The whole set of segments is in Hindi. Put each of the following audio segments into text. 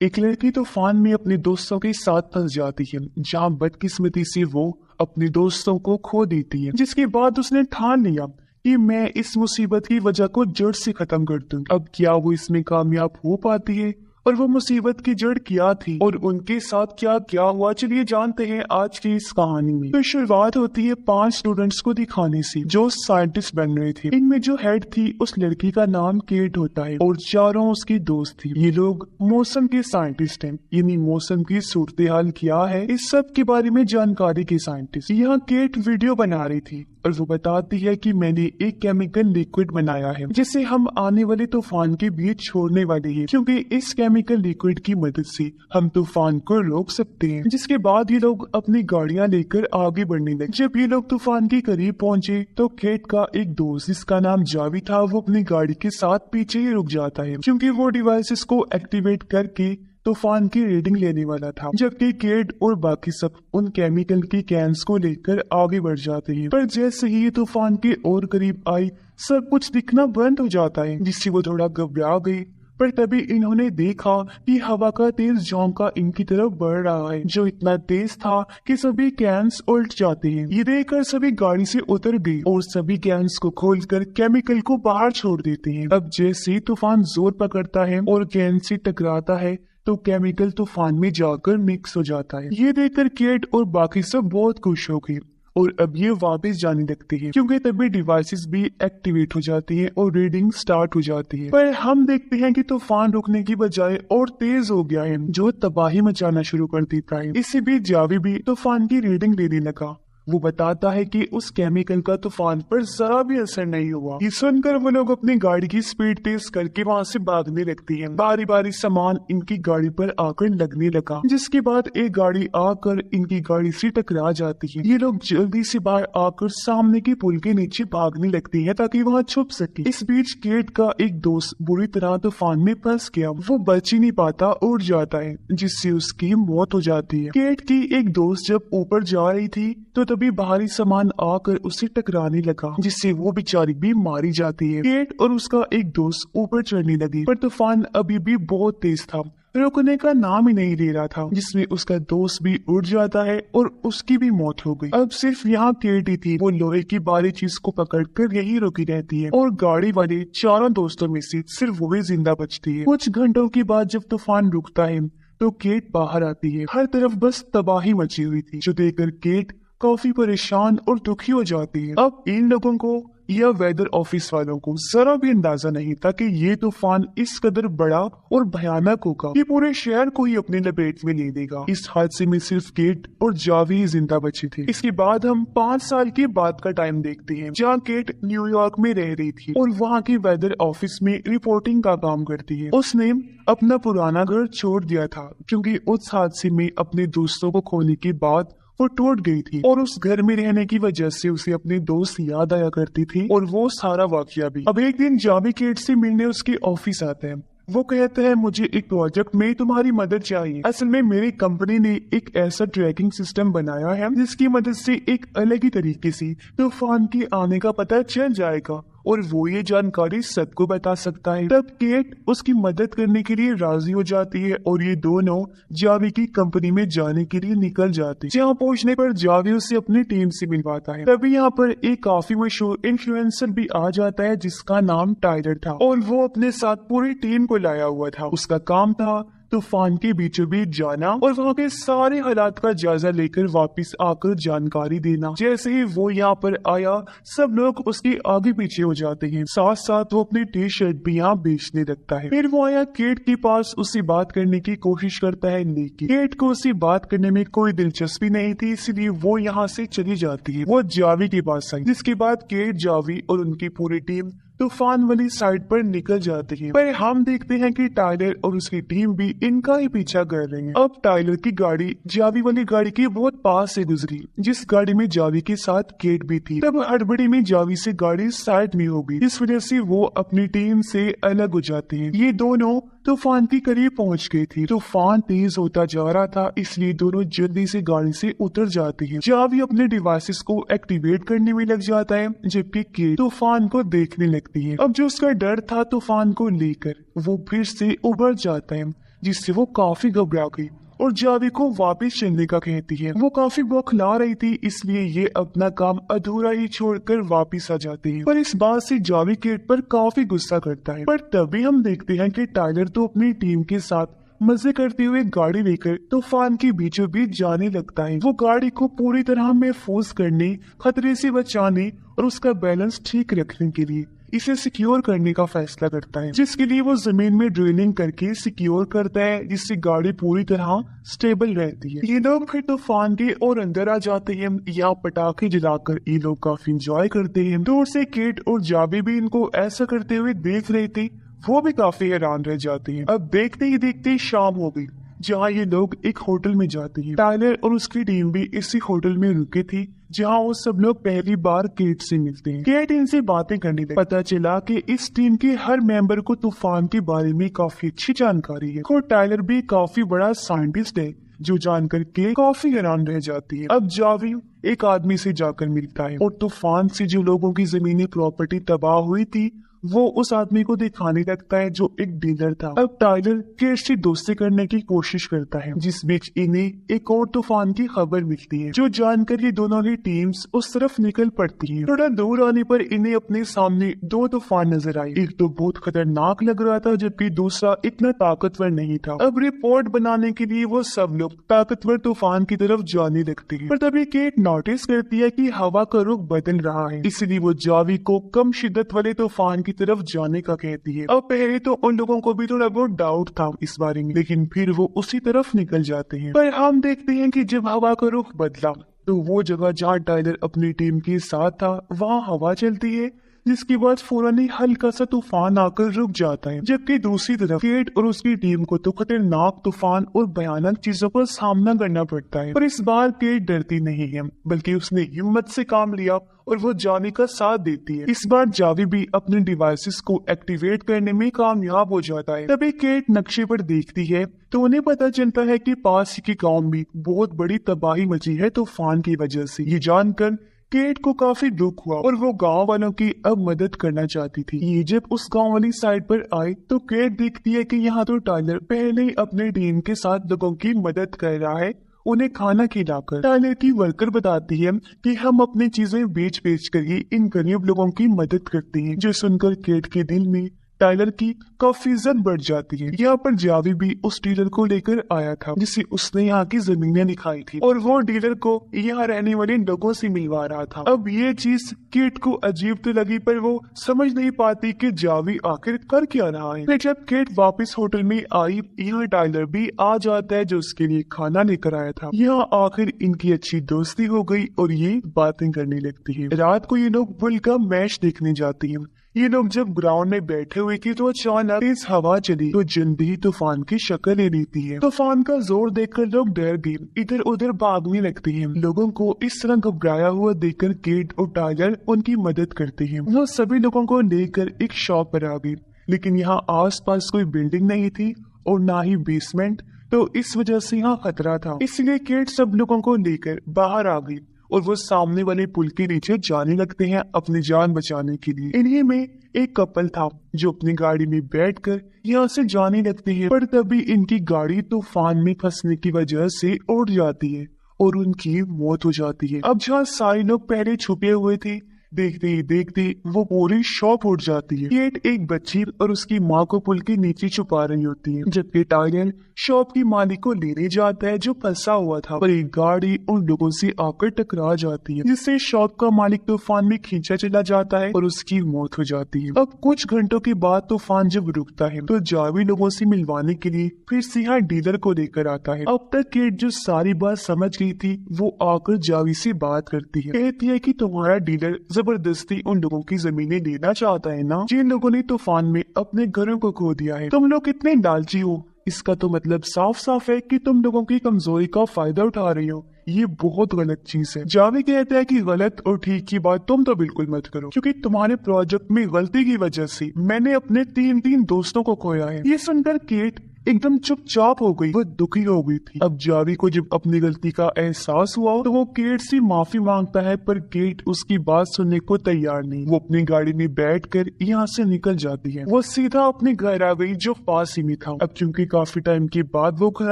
एक लड़की तूफान में अपने दोस्तों के साथ फंस जाती है, जहां बदकिस्मती से वो अपने दोस्तों को खो देती है। जिसके बाद उसने ठान लिया कि मैं इस मुसीबत की वजह को जड़ से खत्म कर दूं। अब क्या वो इसमें कामयाब हो पाती है और वो मुसीबत की जड़ क्या थी और उनके साथ क्या क्या हुआ, चलिए जानते हैं आज की इस कहानी में। तो शुरुआत होती है 5 स्टूडेंट्स को दिखाने से जो साइंटिस्ट बन रहे थे। इनमें जो हेड थी उस लड़की का नाम केट होता है और चारों उसकी दोस्त थी। ये लोग मौसम के साइंटिस्ट हैं, यानी मौसम की सूरत हाल क्या है इस सब के बारे में जानकारी के साइंटिस्ट। यहाँ केट वीडियो बना रही थी और वो बताती है कि मैंने एक केमिकल लिक्विड बनाया है जिसे हम आने वाले तूफान के बीच छोड़ने वाले हैं, क्योंकि इस केमिकल लिक्विड की मदद से हम तूफान को रोक सकते हैं। जिसके बाद ये लोग अपनी गाड़ियां लेकर आगे बढ़ने लगे। जब ये लोग तूफान के करीब पहुंचे तो केट का एक दोस्त जिसका नाम जावी था वो अपनी गाड़ी के साथ पीछे ही रुक जाता है, क्योंकि वो डिवाइसेस को एक्टिवेट करके तूफान की रीडिंग लेने वाला था। जबकि केट और बाकी सब उन केमिकल की कैंस को लेकर आगे बढ़ जाते हैं। पर जैसे ही ये तूफान के और करीब आई सब कुछ दिखना बंद हो जाता है, जिससे वो थोड़ा घबरा गई। पर तभी इन्होंने देखा कि हवा का तेज झोंका इनकी तरफ बढ़ रहा है, जो इतना तेज था कि सभी कैंस उल्ट जाते हैं। ये देखकर सभी गाड़ी से उतर गए और सभी कैंस को खोलकर केमिकल को बाहर छोड़ देते हैं। अब जैसे तूफान जोर पकड़ता है और कैन से टकराता है तो केमिकल तूफान में जाकर मिक्स हो जाता है। ये देखकर केट और बाकी सब बहुत खुश हो गए और अब ये वापस जाने लगते हैं, क्योंकि तभी डिवाइसेस भी एक्टिवेट हो जाती हैं और रीडिंग स्टार्ट हो जाती है। पर हम देखते हैं कि तूफान रुकने की बजाय और तेज हो गया है, जो तबाही मचाना शुरू कर देता है। इसी बीच जावी भी तूफान की रीडिंग लेने लगा। वो बताता है कि उस केमिकल का तूफान पर जरा भी असर नहीं हुआ। ये सुनकर वो लोग अपनी गाड़ी की स्पीड तेज करके वहाँ से भागने लगती हैं। बारी बारी सामान इनकी गाड़ी पर आकर लगने लगा, जिसके बाद एक गाड़ी आकर इनकी गाड़ी से टकरा जाती है। ये लोग जल्दी से बाहर आकर सामने के पुल के नीचे भागने लगती है ताकि वहाँ छुप सके। इस बीच केट का एक दोस्त बुरी तरह तूफान में फंस गया। वो बच ही नहीं पाता, उड़ जाता है, जिससे उसकी मौत हो जाती है। केट की एक दोस्त जब ऊपर जा रही थी तो तभी बाहरी सामान आकर उसे टकराने लगा, जिससे वो बेचारी भी मारी जाती है। केट और उसका एक दोस्त ऊपर चढ़ने लगे, पर तूफान अभी भी बहुत तेज था, रुकने का नाम ही नहीं ले रहा था, जिसमें उसका दोस्त भी उड़ जाता है और उसकी भी मौत हो गई। अब सिर्फ यहाँ केट ही थी। वो लोहे की बारी चीज को पकड़कर यही रुकी रहती है और गाड़ी वाले चारों दोस्तों में से सिर्फ वही जिंदा बचती है। कुछ घंटों के बाद जब तूफान रुकता है तो केट बाहर आती है। हर तरफ बस तबाही मची हुई थी, जो देखकर केट काफी परेशान और दुखी हो जाती है। अब इन लोगों को या वेदर ऑफिस वालों को जरा भी अंदाजा नहीं था कि ये तूफान इस कदर बड़ा और भयानक होगा, ये पूरे शहर को ही अपने लपेट में ले लेगा। इस हादसे में सिर्फ केट और जावी जिंदा बची थी। इसके बाद हम 5 साल के बाद का टाइम देखते हैं, जहाँ केट न्यूयॉर्क में रह रही थी और वहाँ के वेदर ऑफिस में रिपोर्टिंग का काम करती है। उसने अपना पुराना घर छोड़ दिया था, क्योंकि उस हादसे में अपने दोस्तों को खोने के बाद वो टूट गई थी और उस घर में रहने की वजह से उसे अपने दोस्त याद आया करती थी और वो सारा वाकया भी। अब एक दिन जावी केट से मिलने उसके ऑफिस आते हैं। वो कहते हैं मुझे एक प्रोजेक्ट में तुम्हारी मदद चाहिए। असल में मेरी कंपनी ने एक ऐसा ट्रैकिंग सिस्टम बनाया है जिसकी मदद से एक अलग ही तरीके से तूफान के आने का पता चल जाएगा और वो ये जानकारी सबको बता सकता है। तब केट उसकी मदद करने के लिए राजी हो जाती है और ये दोनों जावी की कंपनी में जाने के लिए निकल जाते हैं। जहाँ पहुँचने पर जावी उसे अपनी टीम से मिलवाता है। तभी यहाँ पर एक काफी मशहूर इन्फ्लुएंसर भी आ जाता है जिसका नाम टाइलर था और वो अपने साथ पूरी टीम को लाया हुआ था। उसका काम था तूफान के बीचों बीच जाना और वहाँ के सारे हालात का जायजा लेकर वापस आकर जानकारी देना। जैसे ही वो यहाँ पर आया सब लोग उसके आगे पीछे हो जाते हैं, साथ साथ वो अपनी टी शर्ट भी यहाँ बेचने लगता है। फिर वो आया केट के पास, उससे बात करने की कोशिश करता है, लेकिन केट को उससे बात करने में कोई दिलचस्पी नहीं थी, इसलिए वो यहाँ से चली जाती है। वो जावी के पास आई, जिसके बाद केट, जावी और उनकी पूरी टीम तूफान वाली साइड पर निकल जाते हैं। पर हम देखते हैं कि टाइलर और उसकी टीम भी इनका ही पीछा कर रहे हैं। अब टाइलर की गाड़ी जावी वाली गाड़ी के बहुत पास से गुजरी, जिस गाड़ी में जावी के साथ केट भी थी। तब हड़बड़ी में जावी से गाड़ी साइड में हो गई, इस वजह से वो अपनी टीम से अलग हो जाते हैं। ये दोनों तूफान के करीब पहुंच गई थी। तूफान तेज होता जा रहा था, इसलिए दोनों जल्दी से गाड़ी से उतर जाते हैं। जावी अपने डिवाइसेस को एक्टिवेट करने में लग जाता है, जबकि केट तूफान को देखने लगती है। अब जो उसका डर था तूफान को लेकर वो फिर से उभर जाता है। जिससे वो काफी घबरा गई और जावी को वापस चलने का कहती है। वो काफी बौखला रही थी, इसलिए ये अपना काम अधूरा ही छोड़कर वापस आ जाती है। पर इस बात से जावी केट पर काफी गुस्सा करता है। पर तभी हम देखते हैं कि टाइलर तो अपनी टीम के साथ मजे करते हुए गाड़ी लेकर तूफान के बीचों बीच जाने लगता है। वो गाड़ी को पूरी तरह महफूज करने, खतरे से बचाने और उसका बैलेंस ठीक रखने के लिए इसे सिक्योर करने का फैसला करता है, जिसके लिए वो जमीन में ड्रिलिंग करके सिक्योर करता है, जिससे गाड़ी पूरी तरह स्टेबल रहती है। ये लोग फिर तूफान के और अंदर आ जाते हैं। यहाँ पटाखे जलाकर ये लोग काफी इंजॉय करते हैं। दूर से केट और जावी भी इनको ऐसा करते हुए देख रहे थे। वो भी काफी हैरान रह जाते हैं। अब देखते ही देखते शाम हो गई, जहाँ ये लोग एक होटल में जाते हैं। टाइलर और उसकी टीम भी इसी होटल में रुके थे, जहाँ वो सब लोग पहली बार केट से मिलते हैं। केट इनसे बातें करने लगी। पता चला कि इस टीम के हर मेंबर को तूफान के बारे में काफी अच्छी जानकारी है और टाइलर भी काफी बड़ा साइंटिस्ट है, जो जानकर के काफी हैरान रह जाती है। अब जावी एक आदमी से जाकर मिलता है और तूफान से जो लोगों की जमीनी प्रॉपर्टी तबाह हुई थी वो उस आदमी को दिखाने लगता है, जो एक डीलर था। अब टाइलर केट से दोस्ती करने की कोशिश करता है, जिस बीच इन्हें एक और तूफान की खबर मिलती है, जो जानकर ये दोनों ही टीम्स उस तरफ निकल पड़ती हैं। थोड़ा दूर आने पर इन्हें अपने सामने दो तूफान नजर आए। एक तो बहुत खतरनाक लग रहा था, जबकि दूसरा इतना ताकतवर नहीं था। अब रिपोर्ट बनाने के लिए वो सब लोग ताकतवर तूफान की तरफ जाने लगते हैं। पर तभी केट नोटिस करती है कि हवा का रुख बदल रहा है, इसलिए वो जावी को कम शिद्दत वाले तूफान की तरफ जाने का कहती है। अब पहले तो उन लोगों को भी थोड़ा बहुत डाउट था इस बारे में, लेकिन फिर वो उसी तरफ निकल जाते हैं। पर हम देखते हैं कि जब हवा का रुख बदला तो वो जगह जहाँ टाइलर अपनी टीम के साथ था वहाँ हवा चलती है, जिसके बाद फौरन ही हल्का सा तूफान आकर रुक जाता है। जबकि दूसरी तरफ केट और उसकी टीम को तो खतरनाक तूफान और भयानक चीजों का सामना करना पड़ता है। पर इस बार केट डरती नहीं है, बल्कि उसने हिम्मत से काम लिया और वो जावी का साथ देती है। इस बार जावी भी अपने डिवाइसेस को एक्टिवेट करने में कामयाब हो जाता है। तभी केट नक्शे पर देखती है तो उन्हें पता चलता है कि पास ही के गांव में बहुत बड़ी तबाही मची है तूफान की वजह से। ये जानकर केट को काफी दुख हुआ और वो गांव वालों की अब मदद करना चाहती थी। ये जब उस गांव वाली साइड पर आई तो केट देखती है कि यहाँ तो टाइलर पहले ही अपने टीम के साथ लोगों की मदद कर रहा है, उन्हें खाना खिलाकर। टाइलर की वर्कर बताती है कि हम अपनी चीजें बेच बेच कर ही इन गरीब लोगों की मदद करते हैं, जो सुनकर केट के दिल में टाइलर की काफी इज्जत बढ़ जाती है। यहाँ पर जावी भी उस डीलर को लेकर आया था, जिसे उसने यहाँ की जमीनें दिखाई थी और वो डीलर को यहाँ रहने वाले लोगों से मिलवा रहा था। अब ये चीज केट को अजीब तो लगी, पर वो समझ नहीं पाती कि जावी आखिर कर क्या रहा है। फिर जब केट वापस होटल में आई, यहाँ टाइलर भी आ जाता है, जो उसके लिए खाना लेकर आया था। यहाँ आखिर इनकी अच्छी दोस्ती हो गई और ये बातें करने लगती है। रात को ये लोग बुल का मैच देखने जाती है। ये लोग जब ग्राउंड में बैठे हुए थे तो अचानक तेज हवा चली, तो जल्दी ही तूफान की शक्ल ले लेती है। तूफान का जोर देखकर लोग डर गए, इधर उधर भागने लगते हैं। लोगों को इस तरह घबराया हुआ देखकर केट और टाइलर उनकी मदद करते हैं। वो सभी लोगों को लेकर एक शॉप पर आ गई, लेकिन यहाँ आसपास कोई बिल्डिंग नहीं थी और ना ही बेसमेंट, तो इस वजह से यहाँ खतरा था। इसलिए केट सब लोगों को लेकर बाहर आ गई और वो सामने वाले पुल के नीचे जाने लगते हैं अपनी जान बचाने के लिए। इन्हीं में एक कपल था जो अपनी गाड़ी में बैठकर यहाँ से जाने लगते हैं, पर तभी इनकी गाड़ी तूफान में फंसने की वजह से उड़ जाती है और उनकी मौत हो जाती है। अब जहाँ सारे लोग पहले छुपे हुए थे, देखते ही देखते वो पूरी शॉप उड़ जाती है। केट एक बच्ची और उसकी माँ को पुल के नीचे छुपा रही होती है, जबकि टाइलर शॉप की मालिक को लेने जाता है जो फंसा हुआ था, पर एक गाड़ी उन लोगों से आकर टकरा जाती है, जिससे शॉप का मालिक तूफान में खींचा चला जाता है और उसकी मौत हो जाती है। अब कुछ घंटों के बाद तूफान जब रुकता है तो जावी लोगों से मिलवाने के लिए फिर से यहाँ डीलर को लेकर आता है। अब तक केट जो सारी बात समझ गई थी वो आकर जावी से बात करती है, कहती है कि तुम्हारा डीलर जबरदस्ती उन लोगों की जमीनें लेना चाहता है ना, जिन लोगों ने तूफान में अपने घरों को खो दिया है। तुम लोग कितने लालची हो, इसका तो मतलब साफ साफ है कि तुम लोगों की कमजोरी का फायदा उठा रही हो। ये बहुत गलत चीज है। जावी कहता है कि गलत और ठीक की बात तुम तो बिल्कुल मत करो, क्योंकि तुम्हारे प्रोजेक्ट में गलती की वजह से मैंने अपने तीन दोस्तों को खोया है। ये सुनकर केट एकदम चुपचाप हो गई। वो दुखी हो गई थी। अब जावी को जब अपनी गलती का एहसास हुआ तो वो केट से माफी मांगता है, पर केट उसकी बात सुनने को तैयार नहीं। वो अपनी गाड़ी में बैठकर यहाँ से निकल जाती है। वो सीधा अपने घर आ गई जो पास ही में था। अब चूंकि काफी टाइम के बाद वो घर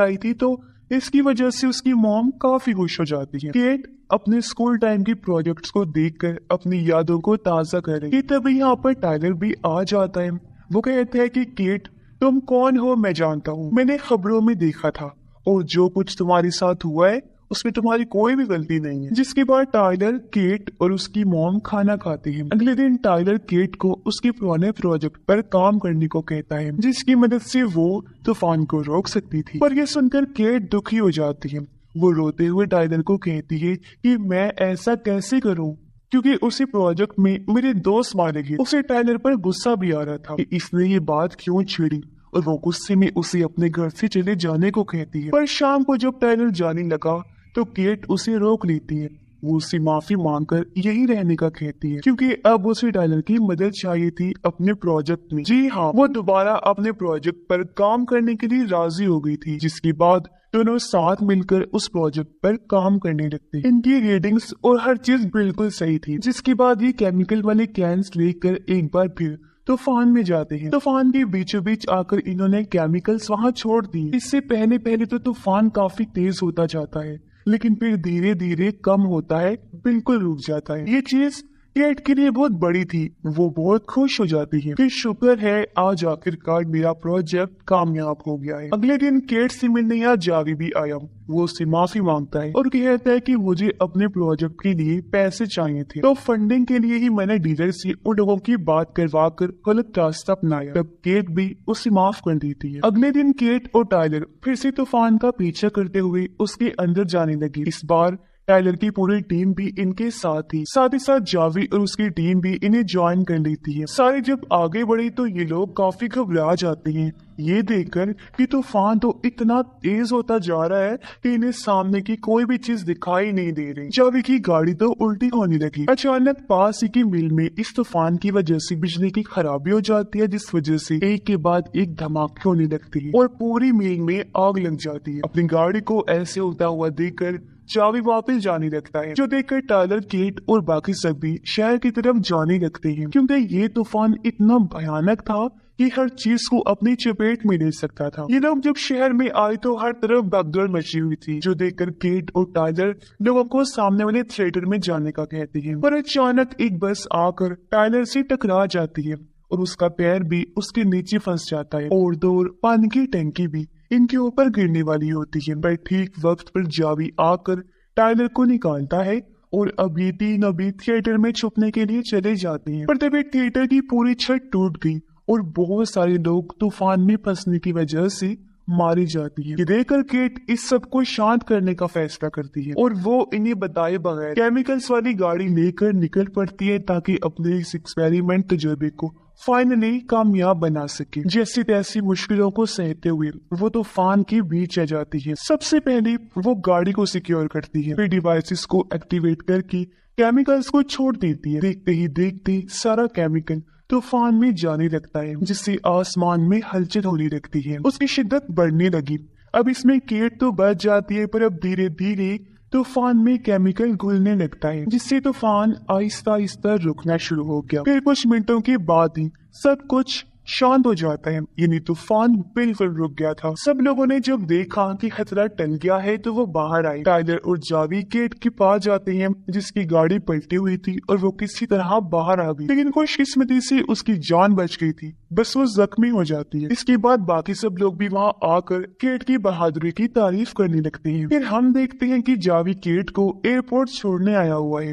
आई थी तो इसकी वजह से उसकी मॉम काफी खुश हो जाती है। केट अपने स्कूल टाइम की प्रोजेक्ट्स को देखकर अपनी यादों को ताजा करे। तभी यहाँ पर टाइलर भी आ जाता है। वो कहता है कि केट, तुम कौन हो मैं जानता हूँ, मैंने खबरों में देखा था और जो कुछ तुम्हारे साथ हुआ है उसमें तुम्हारी कोई भी गलती नहीं है। जिसके बाद टाइलर, केट और उसकी मॉम खाना खाते हैं। अगले दिन टाइलर केट को उसके पुराने प्रोजेक्ट पर काम करने को कहता है, जिसकी मदद से वो तूफान को रोक सकती थी। पर यह सुनकर केट दुखी हो जाती है। वो रोते हुए टाइलर को कहती है कि मैं ऐसा कैसे करूं, क्योंकि उसी प्रोजेक्ट में मेरे दोस्त मारे गए। उसे टाइलर पर गुस्सा भी आ रहा था कि इसने ये बात क्यों छेड़ी, और वो गुस्से में उसे अपने घर से चले जाने को कहती है। पर शाम को जब टाइलर जाने लगा तो केट उसे रोक लेती है। वो उससे माफी मांगकर यही रहने का कहती है, क्योंकि अब उसे टाइलर की मदद चाहिए थी अपने प्रोजेक्ट में। जी हाँ, वो दोबारा अपने प्रोजेक्ट पर काम करने के लिए राजी हो गई थी। जिसके बाद दोनों साथ मिलकर उस प्रोजेक्ट पर काम करने लगते। इनकी रेटिंग्स और हर चीज बिल्कुल सही थी। जिसके बाद ये केमिकल वाले कैंस लेकर एक बार फिर तूफान में जाते हैं। तूफान के बीचों बीच आकर इन्होंने केमिकल्स वहाँ छोड़ दिए। इससे पहले तो तूफान काफी तेज होता जाता है, लेकिन फिर धीरे धीरे कम होता है, बिल्कुल रुक जाता है। ये चीज केट के लिए बहुत बड़ी थी। वो बहुत खुश हो जाती है कि शुक्र है आज आखिरकार मेरा प्रोजेक्ट कामयाब हो गया है। अगले दिन केट से मिलने यहाँ जावी भी आया। वो उससे माफी मांगता है और कहता है कि मुझे अपने प्रोजेक्ट के लिए पैसे चाहिए थे, तो फंडिंग के लिए ही मैंने डीलर से उन लोगों की बात करवा कर गलत रास्ता अपनाया। तब केट भी उसे माफ कर देती है। अगले दिन केट और टाइलर फिर से तूफान का पीछा करते हुए उसके अंदर जाने लगी। इस बार टाइलर की पूरी टीम भी इनके साथ थी। साथ ही साथ जावी और उसकी टीम भी इन्हें ज्वाइन कर लेती है। सारे जब आगे बढ़े तो ये लोग काफी घबरा जाते हैं, ये देखकर कि तूफान तो इतना तेज होता जा रहा है कि इन्हें सामने की कोई भी चीज दिखाई नहीं दे रही। जावी की गाड़ी तो उल्टी होने लगी। अचानक पास ही की मिल में इस तूफान की वजह से बिजली की खराबी हो जाती है, जिस वजह से एक के बाद एक धमाके होने लगते हैं और पूरी मिल में आग लग जाती है। अपनी गाड़ी को ऐसे होता हुआ देखकर जावी वापस जाने लगता है, जो देखकर टाइलर, केट और बाकी सभी शहर की तरफ जाने लगते हैं, क्योंकि ये तूफान इतना भयानक था कि हर चीज को अपनी चपेट में ले सकता था। ये लोग जब शहर में आए तो हर तरफ भगदड़ मची हुई थी, जो देखकर केट और टाइलर लोगों को सामने वाले थिएटर में जाने का कहते हैं। पर अचानक एक बस आकर टाइलर से टकरा जाती है और उसका पैर भी उसके नीचे फंस जाता है और दूर पानी की टंकी भी इनके ऊपर गिरने वाली होती है। पर ठीक वक्त पर जावी आकर टाइलर को निकालता है और अब ये तीनों भी थिएटर में छुपने के लिए चले जाते हैं। पर तभी थिएटर की पूरी छत टूट गई और बहुत सारे लोग तूफान में फंसने की वजह से मारी जाती है। ये देखकर केट इस सब को शांत करने का फैसला करती है और वो इन्हें बताए बगैर केमिकल्स वाली गाड़ी लेकर निकल पड़ती है, ताकि अपने इस एक्सपेरिमेंट तजुर्बे को फाइनली कामयाब बना सके। जैसी तैसी मुश्किलों को सहते हुए वो तूफान के बीच आ जाती है। सबसे पहले वो गाड़ी को सिक्योर करती है, फिर डिवाइसेस को एक्टिवेट करके केमिकल्स को छोड़ देती है। देखते ही देखते सारा केमिकल तूफान में जाने लगता है, जिससे आसमान में हलचल होने लगती है। उसकी शिद्दत बढ़ने लगी। अब इसमें केट तो बच जाती है, पर अब धीरे धीरे तूफान में केमिकल घुलने लगता है, जिससे तूफान आहिस्ता आहिस्ता रुकना शुरू हो गया। फिर कुछ मिनटों के बाद ही सब कुछ शांत हो जाता है, यानी तूफान बिल्कुल रुक गया था। सब लोगों ने जब देखा कि खतरा टल गया है तो वो बाहर आए। टाइलर और जावी केट के पास जाते हैं, जिसकी गाड़ी पलटी हुई थी और वो किसी तरह बाहर आ गई, लेकिन खुशकिस्मती से उसकी जान बच गई थी, बस वो जख्मी हो जाती है। इसके बाद बाकी सब लोग भी वहाँ आकर केट की बहादुरी की तारीफ करने लगते हैं। फिर हम देखते हैं कि जावी केट को एयरपोर्ट छोड़ने आया हुआ है,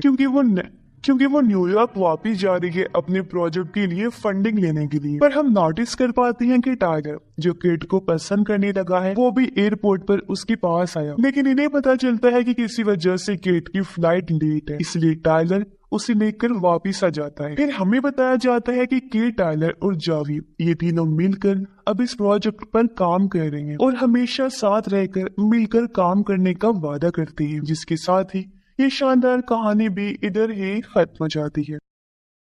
क्योंकि वो न्यूयॉर्क वापस जा रही है अपने प्रोजेक्ट के लिए फंडिंग लेने के लिए। पर हम नोटिस कर पाते हैं कि टाइलर, जो केट को पसंद करने लगा है, वो भी एयरपोर्ट पर उसके पास आया, लेकिन इन्हें पता चलता है कि किसी वजह से केट की फ्लाइट लेट है, इसलिए टाइलर उसे लेकर वापस आ जाता है। फिर हमें बताया जाता है कि केट, टाइलर और जावी ये तीनों मिलकर अब इस प्रोजेक्ट पर काम कर रहे हैं और हमेशा साथ रहकर मिलकर काम करने का वादा करते हैं, जिसके साथ ही ये शानदार कहानी भी इधर ही खत्म हो जाती है।